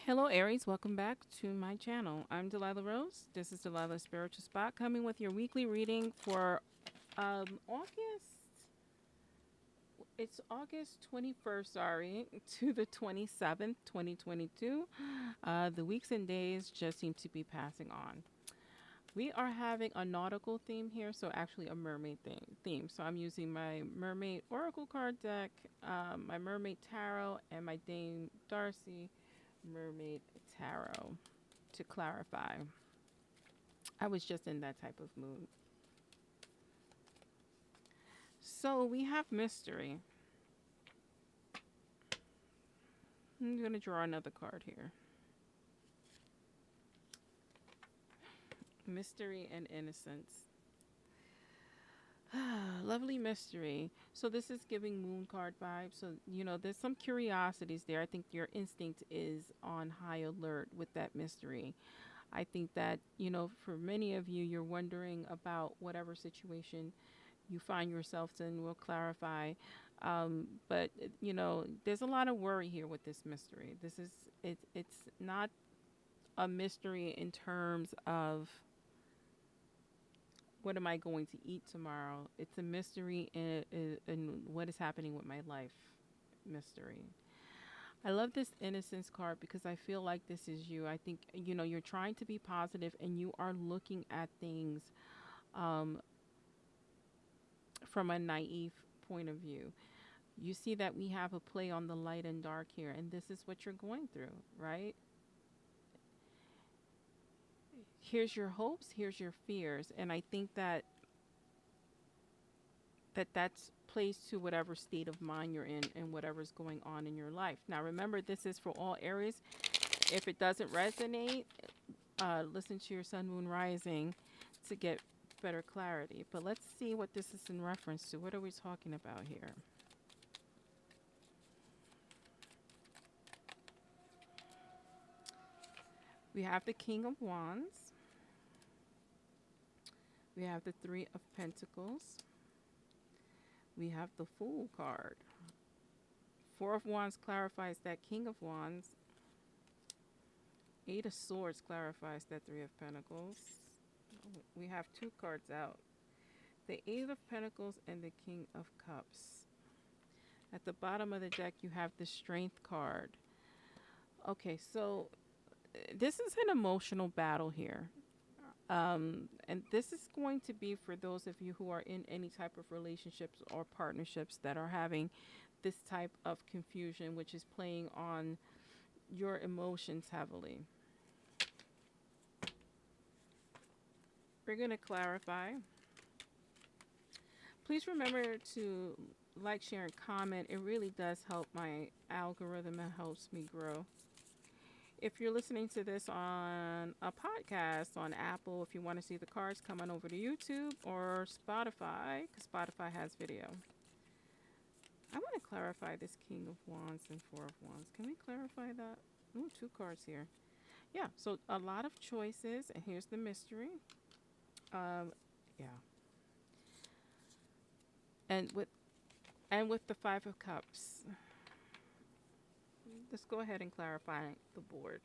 Hello, Aries. Welcome back to my channel. I'm Delilah Rose. This is Delilah's Spiritual Spot, coming with your weekly reading for August. It's August 21st, sorry, to the 27th, 2022. The weeks and days just seem to be passing on. We are having a nautical theme here, so actually a mermaid theme. So I'm using my mermaid oracle card deck, my mermaid tarot, and my Dame Darcy mermaid tarot to clarify. I was just in that type of mood. So we have mystery. I'm going to draw another card here. Mystery and innocence. Lovely mystery. So this is giving moon card vibes. So, there's some curiosities there. I think your instinct is on high alert with that mystery. I think that, for many of you, you're wondering about whatever situation you find yourselves in. We'll clarify. But there's a lot of worry here with this mystery. It's not a mystery in terms of what am I going to eat tomorrow. It's a mystery in what is happening with my life. Mystery. I love this innocence card because I feel like this is you. I think, you're trying to be positive and you are looking at things um, from a naive point of view. You see that we have a play on the light and dark here, and this is what you're going through, right? Here's your hopes, here's your fears, and I think that's plays to whatever state of mind you're in and whatever's going on in your life. Now, remember, this is for all Aries. If it doesn't resonate, listen to your sun, moon, rising to get better clarity. But let's see what this is in reference to. What are we talking about here? We have the King of Wands. We have the Three of Pentacles. We have the Fool card. Four of Wands clarifies that King of Wands. Eight of Swords clarifies that Three of Pentacles. We have two cards out. The Eight of Pentacles and the King of Cups. At the bottom of the deck, you have the Strength card. Okay, so this is an emotional battle here. And this is going to be for those of you who are in any type of relationships or partnerships that are having this type of confusion, which is playing on your emotions heavily. We're going to clarify. Please remember to like, share, and comment. It really does help my algorithm. It helps me grow. If you're listening to this on a podcast on Apple, if you want to see the cards, come on over to YouTube or Spotify, because Spotify has video. I want to clarify this King of Wands and Four of Wands. Can we clarify that? Ooh, two cards here. Yeah, so a lot of choices, and here's the mystery. Yeah. And with the Five of Cups. Let's go ahead and clarify the board.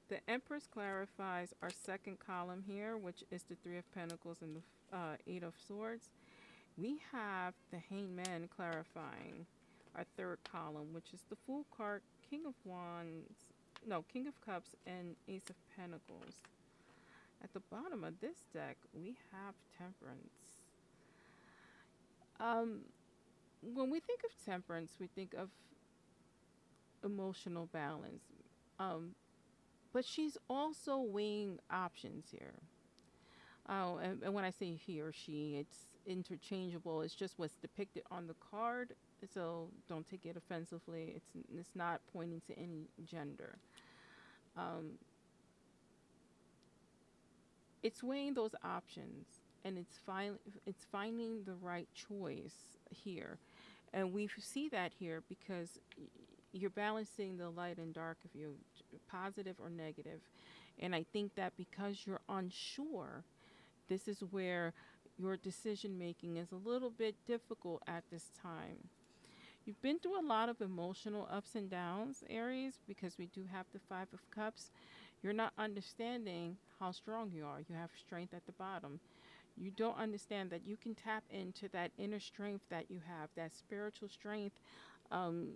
The Empress clarifies our second column here, which is the Three of Pentacles and the Eight of Swords. We have the Hangman clarifying our third column, which is the Fool card, King of Cups, and Ace of Pentacles. At the bottom of this deck, we have Temperance. When we think of temperance, we think of emotional balance. But she's also weighing options here. Oh, and when I say he or she, it's interchangeable. It's just what's depicted on the card. So don't take it offensively. It's not pointing to any gender. It's weighing those options, and it's finding the right choice here. And we see that here because you're balancing the light and dark of you, positive or negative. And I think that because you're unsure, this is where your decision making is a little bit difficult at this time. You've been through a lot of emotional ups and downs, Aries, because we do have the Five of Cups. You're not understanding how strong you are. You have strength at the bottom. You don't understand that you can tap into that inner strength that you have, that spiritual strength. Um,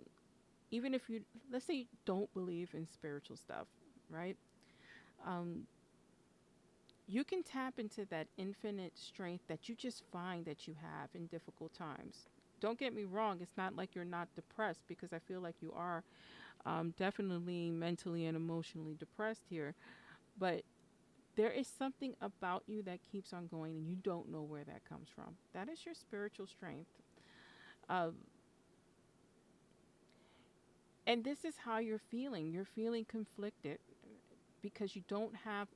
Even if you, let's say, you don't believe in spiritual stuff, right? Um, you can tap into that infinite strength that you just find that you have in difficult times. Don't get me wrong, it's not like you're not depressed, because I feel like you are definitely mentally and emotionally depressed here. But there is something about you that keeps on going and you don't know where that comes from. That is your spiritual strength. Uh, and this is how you're feeling. You're feeling conflicted because you don't have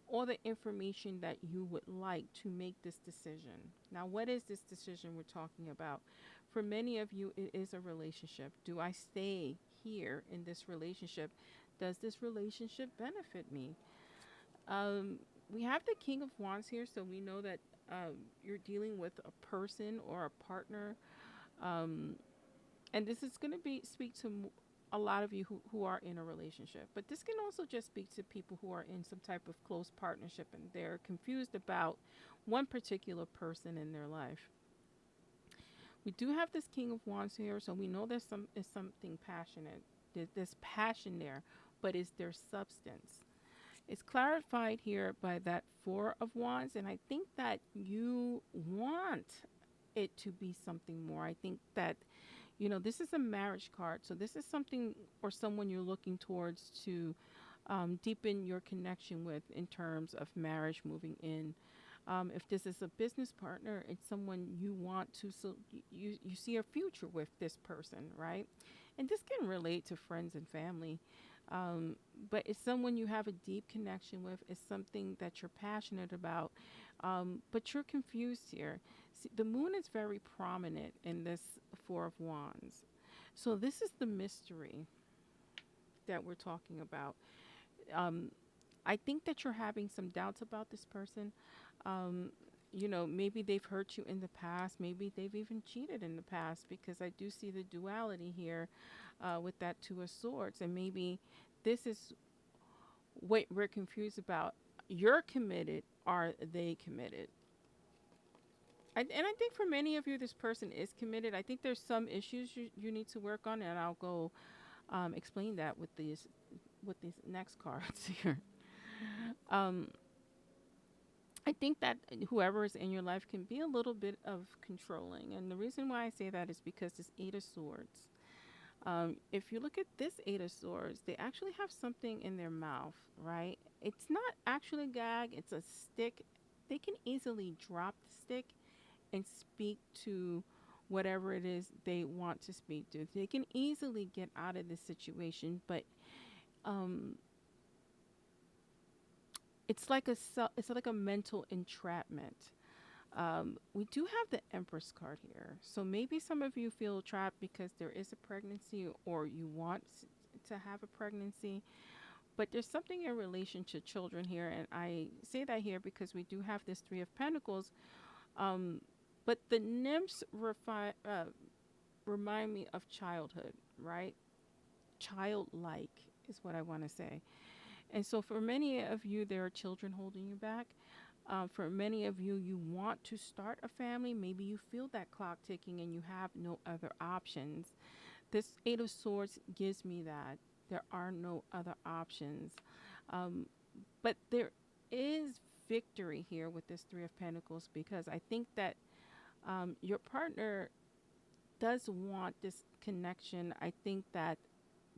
all the information that you would like to make this decision. Now, what is this decision we're talking about? For many of you, it is a relationship. Do I stay here in this relationship? Does this relationship benefit me? Um, we have the King of Wands here, so we know that you're dealing with a person or a partner. Um, and this is going to be speak to a lot of you who are in a relationship, but this can also just speak to people who are in some type of close partnership and they're confused about one particular person in their life. We do have this King of Wands here, so we know there's something passionate. There's passion there, but is there substance? It's clarified here by that Four of Wands, and I think that you want it to be something more. I think that, this is a marriage card. So this is something or someone you're looking towards to deepen your connection with in terms of marriage moving in. If this is a business partner, it's someone you want to, so you see a future with this person, right? And this can relate to friends and family. Um, but it's someone you have a deep connection with. It's something that you're passionate about. But you're confused here. See, the moon is very prominent in this Four of Wands. So this is the mystery that we're talking about. Um, I think that you're having some doubts about this person. Um, maybe they've hurt you in the past. Maybe they've even cheated in the past, because I do see the duality here with that Two of Swords. And maybe this is what we're confused about. You're committed. Are they committed? And I think for many of you, this person is committed. I think there's some issues you need to work on, and I'll go explain that with these next cards here. Um, I think that whoever is in your life can be a little bit of controlling, and the reason why I say that is because this Eight of Swords. If you look at this Eight of Swords, they actually have something in their mouth, right? It's not actually a gag; it's a stick. They can easily drop the stick and speak to whatever it is they want to speak to. They can easily get out of this situation, but um, it's like a mental entrapment. We do have the Empress card here, so maybe some of you feel trapped because there is a pregnancy or you want to have a pregnancy. But there's something in relation to children here, and I say that here because we do have this Three of Pentacles. Um, but the nymphs remind me of childhood, right? Childlike is what I want to say. And so for many of you, there are children holding you back. For many of you, you want to start a family. Maybe you feel that clock ticking and you have no other options. This Eight of Swords gives me that. There are no other options. Um, but there is victory here with this Three of Pentacles, because I think that your partner does want this connection. I think that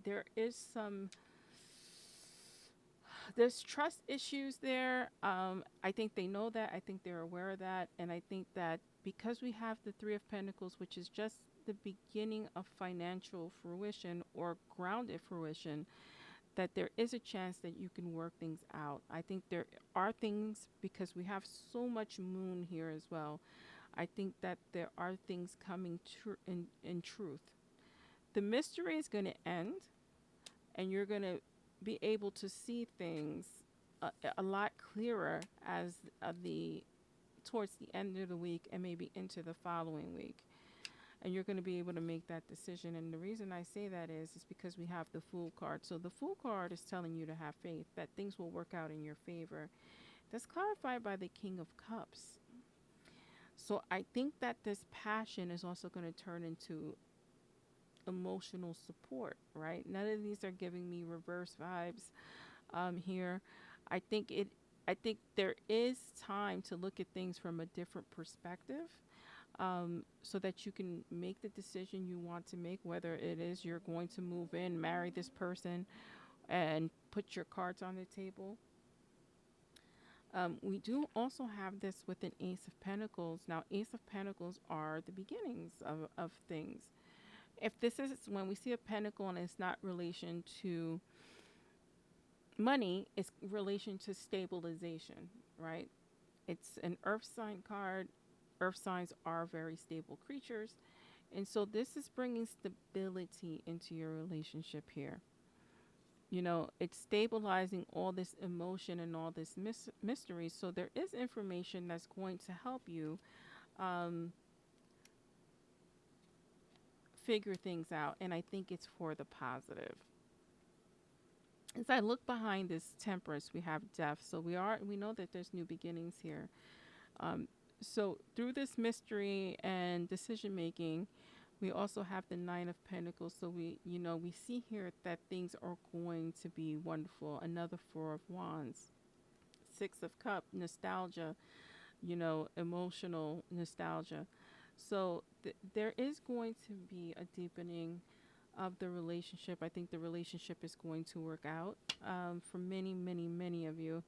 there is there's trust issues there. I think they know that. I think they're aware of that. And I think that because we have the Three of Pentacles, which is just the beginning of financial fruition or grounded fruition, that there is a chance that you can work things out. I think there are things, because we have so much moon here as well. I think that there are things coming in truth. The mystery is going to end, and you're going to be able to see things a lot clearer as the towards the end of the week and maybe into the following week. and you're going to be able to make that decision. And the reason I say that is because we have the Fool card. So the Fool card is telling you to have faith that things will work out in your favor. That's clarified by the King of Cups. So I think that this passion is also going to turn into emotional support, right? None of these are giving me reverse vibes here. I think it. I think there is time to look at things from a different perspective, so that you can make the decision you want to make. Whether it is you're going to move in, marry this person, and put your cards on the table. We do also have this with an Ace of Pentacles. Now, Ace of Pentacles are the beginnings of things. If this is when we see a pentacle and it's not relation to money, it's relation to stabilization, right? It's an earth sign card. Earth signs are very stable creatures. And so this is bringing stability into your relationship here. You know, it's stabilizing all this emotion and all this mystery. So there is information that's going to help you um, figure things out. And I think it's for the positive. As I look behind this Temperance, we have death. So we know that there's new beginnings here. Um, so through this mystery and decision making, we also have the Nine of Pentacles. So we see here that things are going to be wonderful. Another Four of Wands, Six of Cups, nostalgia, emotional nostalgia. So there is going to be a deepening of the relationship. I think the relationship is going to work out for many, many, many of you.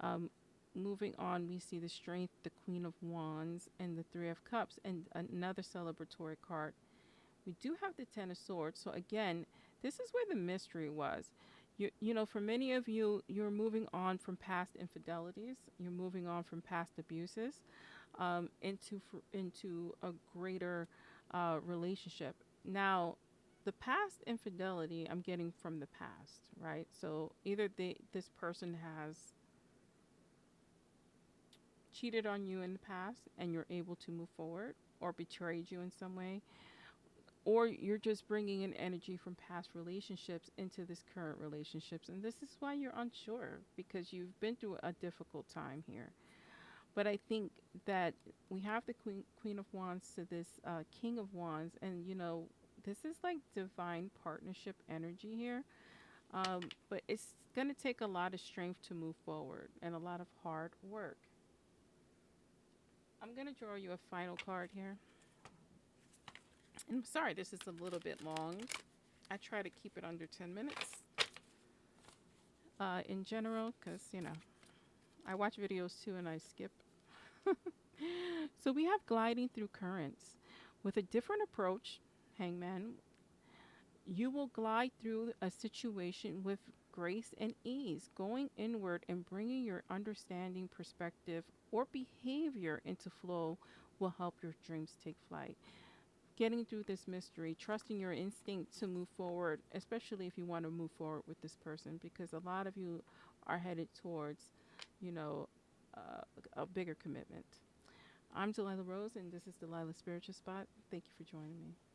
Um, Moving on, we see the Strength, the Queen of Wands, and the Three of Cups, and another celebratory card. We do have the Ten of Swords. So again, this is where the mystery was. For many of you, you're moving on from past infidelities. You're moving on from past abuses into a greater relationship. Now, the past infidelity I'm getting from the past, right? So either this person has cheated on you in the past and you're able to move forward, or betrayed you in some way, or you're just bringing in energy from past relationships into this current relationships, and this is why you're unsure because you've been through a difficult time here. But I think that we have the Queen of Wands to this King of Wands, and this is like divine partnership energy here. But it's going to take a lot of strength to move forward and a lot of hard work. I'm going to draw you a final card here. And I'm sorry, this is a little bit long. I try to keep it under 10 minutes in general because, I watch videos too and I skip. So we have gliding through currents. With a different approach, Hangman, you will glide through a situation with grace and ease, going inward and bringing your understanding, perspective, or behavior into flow will help your dreams take flight. Getting through this mystery, trusting your instinct to move forward, especially if you want to move forward with this person, because a lot of you are headed towards, you know, a bigger commitment. I'm Delilah Rose, and this is Delilah's Spiritual Spot. Thank you for joining me.